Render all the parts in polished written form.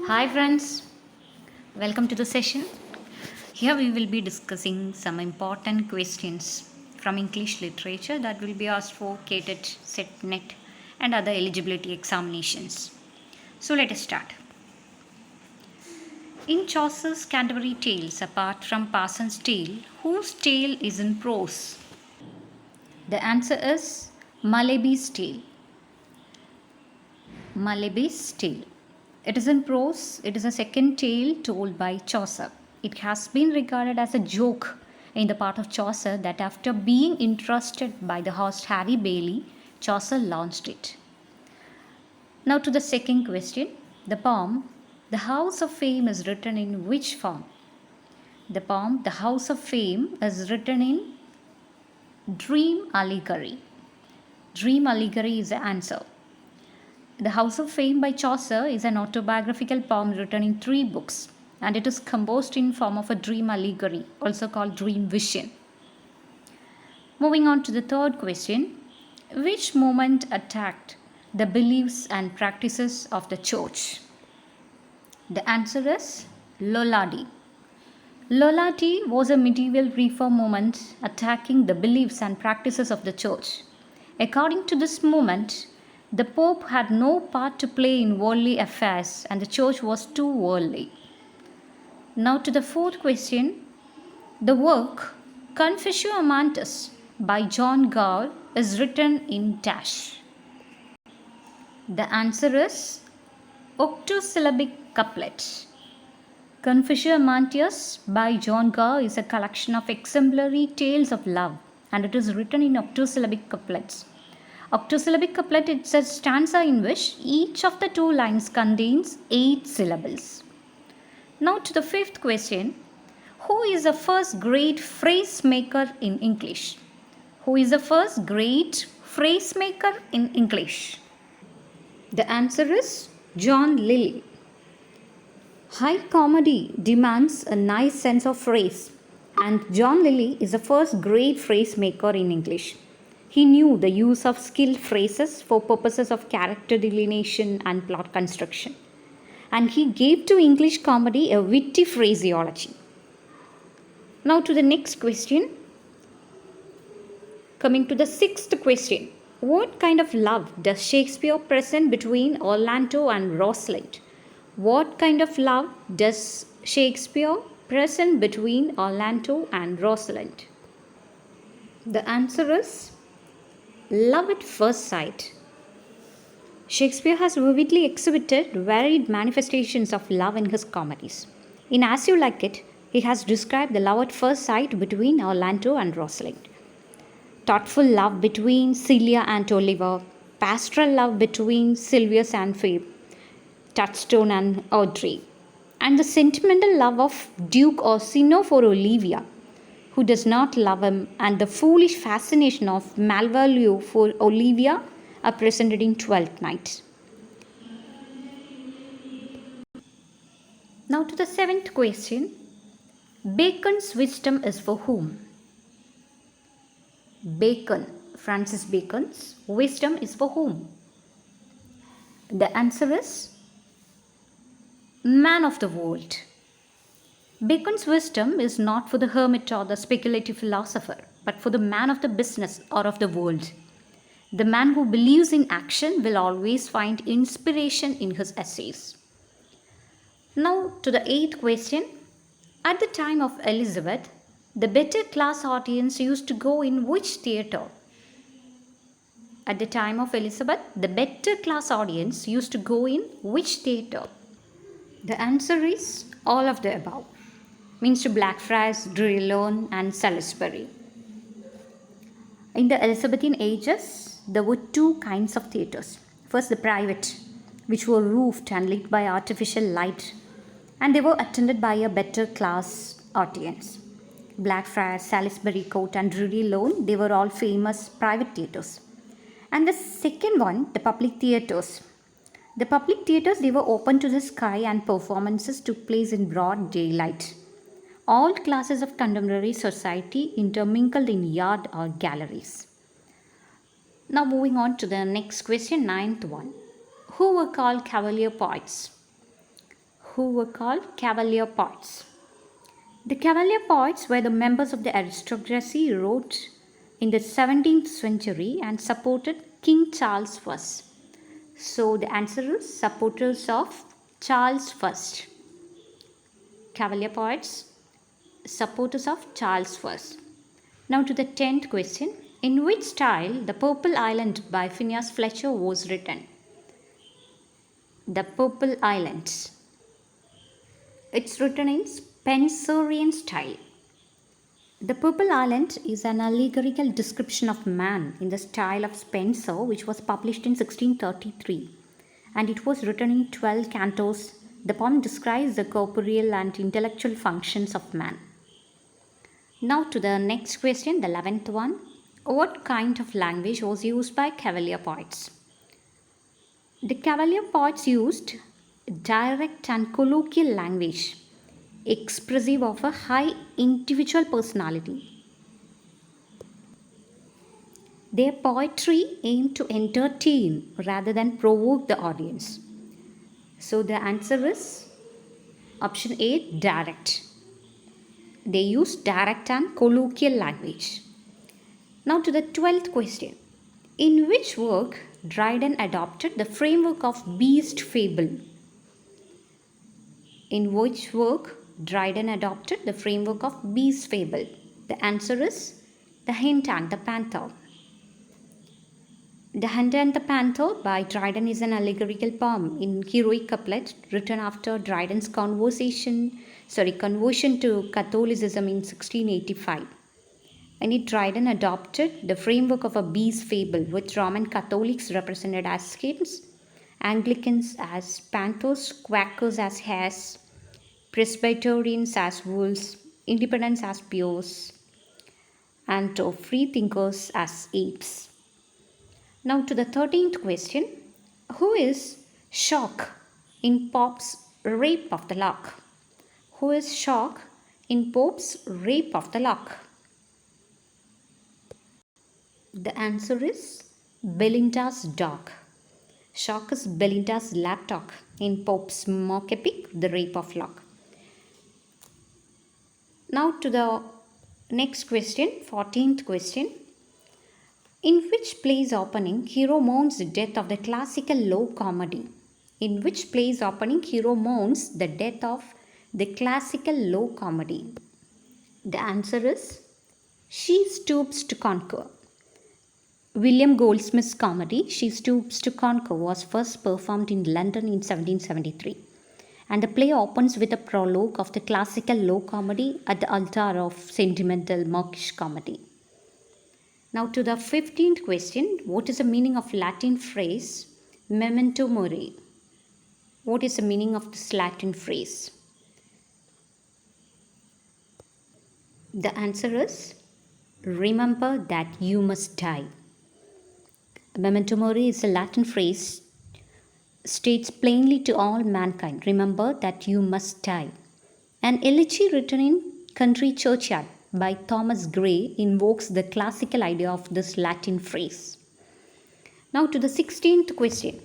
Hi, friends. Welcome to the session. Here we will be discussing some important questions from English literature that will be asked for CATET, SET, NET, and other eligibility examinations. So let us start. In Chaucer's Canterbury Tales, apart from Parson's Tale, whose tale is in prose? The answer is Malaby's Tale. Malaby's Tale. It is in prose, it is a second tale told by Chaucer. It has been regarded as a joke in the part of Chaucer that after being entrusted by the host Harry Bailey, Chaucer launched it. Now to the second question. The poem, The House of Fame, is written in which form? The poem, The House of Fame, is written in dream allegory. Dream allegory is the answer. The House of Fame by Chaucer is an autobiographical poem written in 3 books, and it is composed in form of a dream allegory, also called dream vision. Moving on to the third question. Which movement attacked the beliefs and practices of the church? The answer is Lollardy. Lollardy was a medieval reform movement attacking the beliefs and practices of the church. According to this movement, the Pope had no part to play in worldly affairs and the church was too worldly. Now to the fourth question. The work Confessio Amantis by John Gall is written in dash. The answer is octosyllabic couplet. Confessio Amantis by John Gall is a collection of exemplary tales of love and it is written in octosyllabic couplets. Octosyllabic couplet is a stanza in which each of the 2 lines contains 8 syllables. Now to the fifth question. Who is the first great phrase maker in English? Who is the first great phrase maker in English? The answer is John Lyly. High comedy demands a nice sense of phrase, and John Lyly is the first great phrase maker in English. He knew the use of skilled phrases for purposes of character delineation and plot construction. And he gave to English comedy a witty phraseology. Now to the next question. Coming to the sixth question. What kind of love does Shakespeare present between Orlando and Rosalind? What kind of love does Shakespeare present between Orlando and Rosalind? The answer is love at first sight. Shakespeare has vividly exhibited varied manifestations of love in his comedies. In As You Like It, he has described the love at first sight between Orlando and Rosalind. Thoughtful love between Celia and Oliver, pastoral love between Silvius and Phoebe, Touchstone and Audrey, and the sentimental love of Duke Orsino for Olivia, who does not love him, and the foolish fascination of Malvolio for Olivia are presented in Twelfth Night. Now to the 7th question. Bacon's wisdom is for whom? Francis Bacon's wisdom is for whom? The answer is man of the world. Bacon's wisdom is not for the hermit or the speculative philosopher, but for the man of the business or of the world. The man who believes in action will always find inspiration in his essays. Now to the 8th question. At the time of Elizabeth, the better class audience used to go in which theatre? At the time of Elizabeth, the better class audience used to go in which theatre? The answer is all of the above. Means to Blackfriars, Drury Lane and Salisbury. In the Elizabethan ages, there were 2 kinds of theatres. First, the private, which were roofed and lit by artificial light, and they were attended by a better class audience. Blackfriars, Salisbury Court and Drury Lane, they were all famous private theatres. And the second one, the public theatres. The public theatres, they were open to the sky and performances took place in broad daylight. All classes of contemporary society intermingled in yard or galleries. Now moving on to the next question, 9th one. Who were called cavalier poets? who were called cavalier poets. The cavalier poets were the members of the aristocracy who wrote in the 17th century and supported King Charles I. So the answer is supporters of Charles I. Cavalier poets, supporters of Charles I. Now to the 10th question. In which style The Purple Island by Phineas Fletcher was written? The Purple Island. It's written in Spenserian style. The Purple Island is an allegorical description of man in the style of Spenser, which was published in 1633, and it was written in 12 cantos. The poem describes the corporeal and intellectual functions of man. Now to the next question, the 11th one. What kind of language was used by Cavalier poets? The Cavalier poets used direct and colloquial language, expressive of a high individual personality. Their poetry aimed to entertain rather than provoke the audience. So the answer is option A, direct. They used direct and colloquial language. Now to the 12th question. In which work Dryden adopted the framework of beast fable? In which work Dryden adopted the framework of beast fable? The answer is The Hind and the Panther. The Hind and the Panther by Dryden is an allegorical poem in heroic couplet written after Dryden's conversion to Catholicism in 1685. In it, Dryden adopted the framework of a beast fable, with Roman Catholics represented as skins, Anglicans as panthers, Quakers as hares, Presbyterians as wolves, Independents as bears, and freethinkers as apes. Now to the 13th question. Who is Shock in Pope's Rape of the Lock? Who is Shock in Pope's Rape of the Lock? The answer is Belinda's dog. Shock is Belinda's lapdog in Pope's mock epic, The Rape of Lock. Now to the next question, 14th question. In which play's opening hero mourns the death of the classical low comedy? In which play's opening hero mourns the death of the classical low comedy? The answer is She Stoops to Conquer. William Goldsmith's comedy She Stoops to Conquer was first performed in London in 1773, and the play opens with a prologue of the classical low comedy at the altar of sentimental mawkish comedy. Now to the 15th question. What is the meaning of Latin phrase memento mori? What is the meaning of this Latin phrase? The answer is remember that you must die. Memento mori is a Latin phrase, states plainly to all mankind, remember that you must die. An elegy written in Country Churchyard by Thomas Gray invokes the classical idea of this Latin phrase. Now to the 16th question.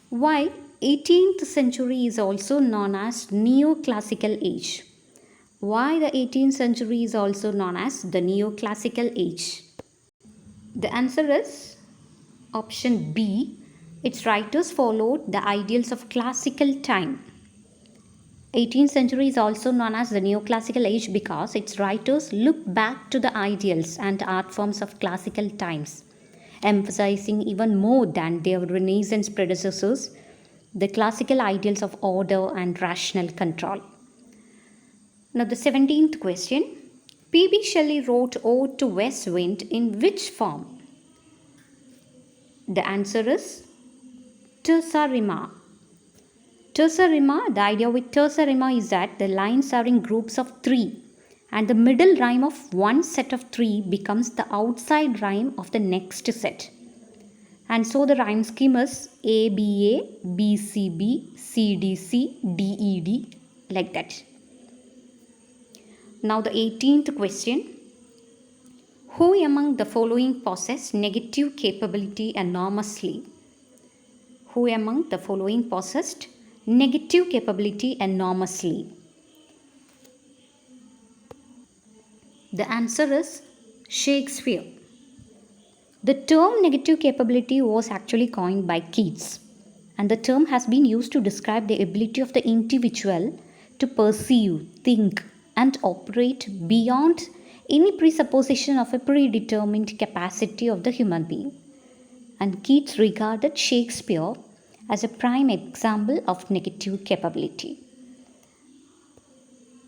Why 18th century is also known as Neoclassical Age? Why the 18th century is also known as the Neoclassical Age? The answer is option B. Its writers followed the ideals of classical time. 18th century is also known as the Neoclassical Age because its writers looked back to the ideals and art forms of classical times, emphasizing even more than their Renaissance predecessors the classical ideals of order and rational control. Now the 17th question. P.B. Shelley wrote Ode to West Wind in which form? The answer is terza rima. Terza rima, the idea with terza rima is that the lines are in groups of 3 and the middle rhyme of one set of 3 becomes the outside rhyme of the next set. And so the rhyme scheme is ABA, BCB, CDC, DED, like that. Now the 18th question. Who among the following possess negative capability enormously? Who among the following possessed negative capability enormously? The answer is Shakespeare. The term negative capability was actually coined by Keats, and the term has been used to describe the ability of the individual to perceive, think, and operate beyond any presupposition of a predetermined capacity of the human being. And Keats regarded Shakespeare as a prime example of negative capability.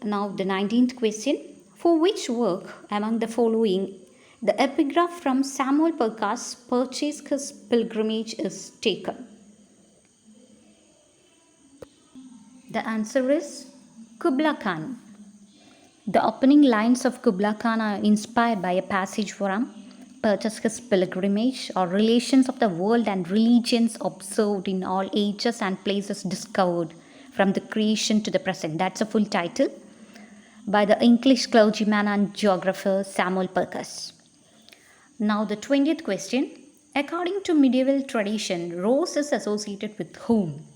Now, the 19th question: for which work among the following the epigraph from Samuel Purchas Purchase His Pilgrimage is taken? The answer is Kubla Khan. The opening lines of Kubla Khan are inspired by a passage from Purchase His Pilgrimage, or relations of the world and religions observed in all ages and places discovered from the creation to the present. That's a full title by the English clergyman and geographer Samuel Purchas. Now, the 20th question: according to medieval tradition, rose is associated with whom?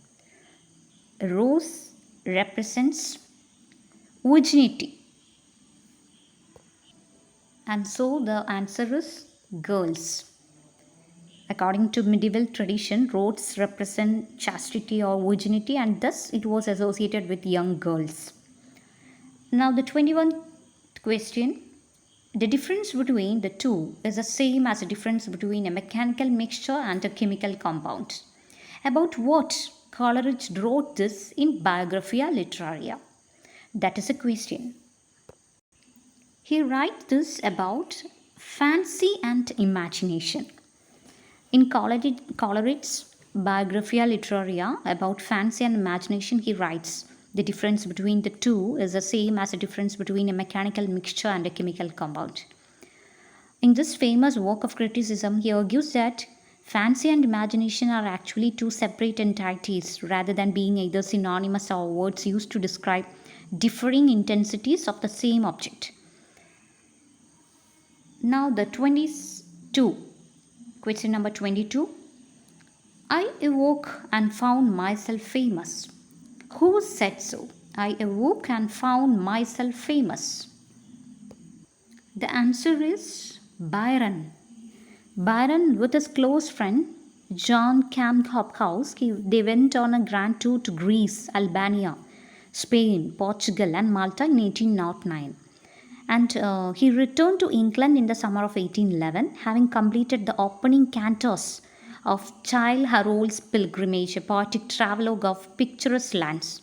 Rose represents virginity, and so the answer is girls. According to medieval tradition, roses represent chastity or virginity, and thus it was associated with young girls. Now, the 21st question: the difference between the two is the same as the difference between a mechanical mixture and a chemical compound. About what Coleridge wrote this in Biographia Literaria? That is a question. He writes this about fancy and imagination. In Coleridge's Biographia Literaria about fancy and imagination, he writes the difference between the two is the same as the difference between a mechanical mixture and a chemical compound. In this famous work of criticism, he argues that fancy and imagination are actually two separate entities rather than being either synonymous or words used to describe differing intensities of the same object. Now, the 22. Question number 22. I awoke and found myself famous. Who said so? I awoke and found myself famous. The answer is Byron. Byron, with his close friend John Hophouse, they went on a grand tour to Greece, Albania, Spain, Portugal, and Malta in 1809. And he returned to England in the summer of 1811, having completed the opening cantos of Childe Harold's Pilgrimage, a poetic travelogue of picturesque lands.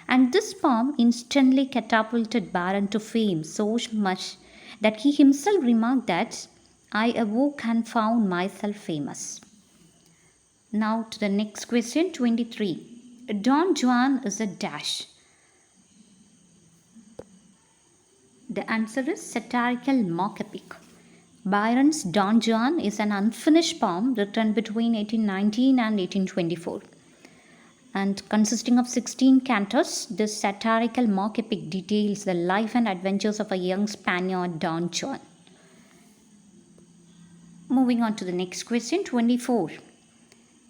And this poem instantly catapulted Byron to fame so much that he himself remarked that I awoke and found myself famous. Now to the next question, 23. Don Juan is a dash. The answer is satirical mock epic. Byron's Don Juan is an unfinished poem written between 1819 and 1824. And consisting of 16 cantos, this satirical mock epic details the life and adventures of a young Spaniard, Don Juan. Moving on to the next question, 24.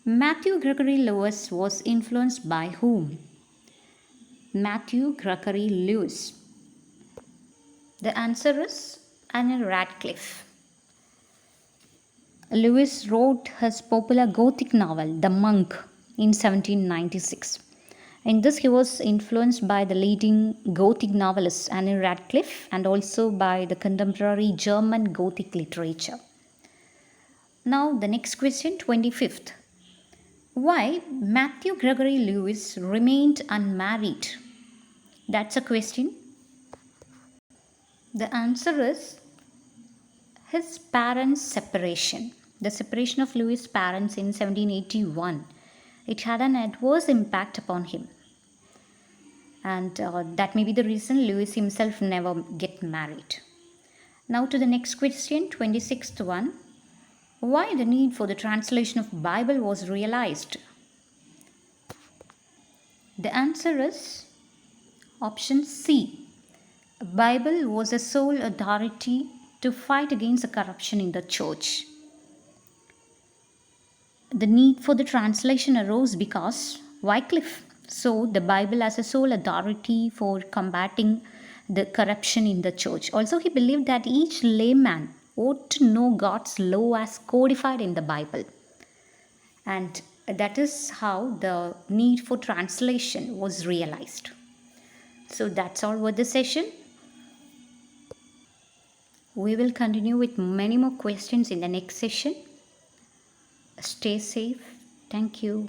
Matthew Gregory Lewis was influenced by whom? Matthew Gregory Lewis. The answer is Anne Radcliffe. Lewis wrote his popular Gothic novel, The Monk, in 1796. In this, he was influenced by the leading Gothic novelist Anne Radcliffe and also by the contemporary German Gothic literature. Now, the next question, 25th. Why Matthew Gregory Lewis remained unmarried? That's a question. The answer is his parents' separation. The separation of Lewis' parents in 1781. It had an adverse impact upon him. And that may be the reason Lewis himself never get married. Now to the next question, 26th one. Why the need for the translation of Bible was realized? The answer is option C. Bible was a sole authority to fight against the corruption in the church. The need for the translation arose because Wycliffe So, the Bible as a sole authority for combating the corruption in the church. Also, he believed that each layman ought to know God's law as codified in the Bible. And that is how the need for translation was realized. So, that's all for the session. We will continue with many more questions in the next session. Stay safe. Thank you.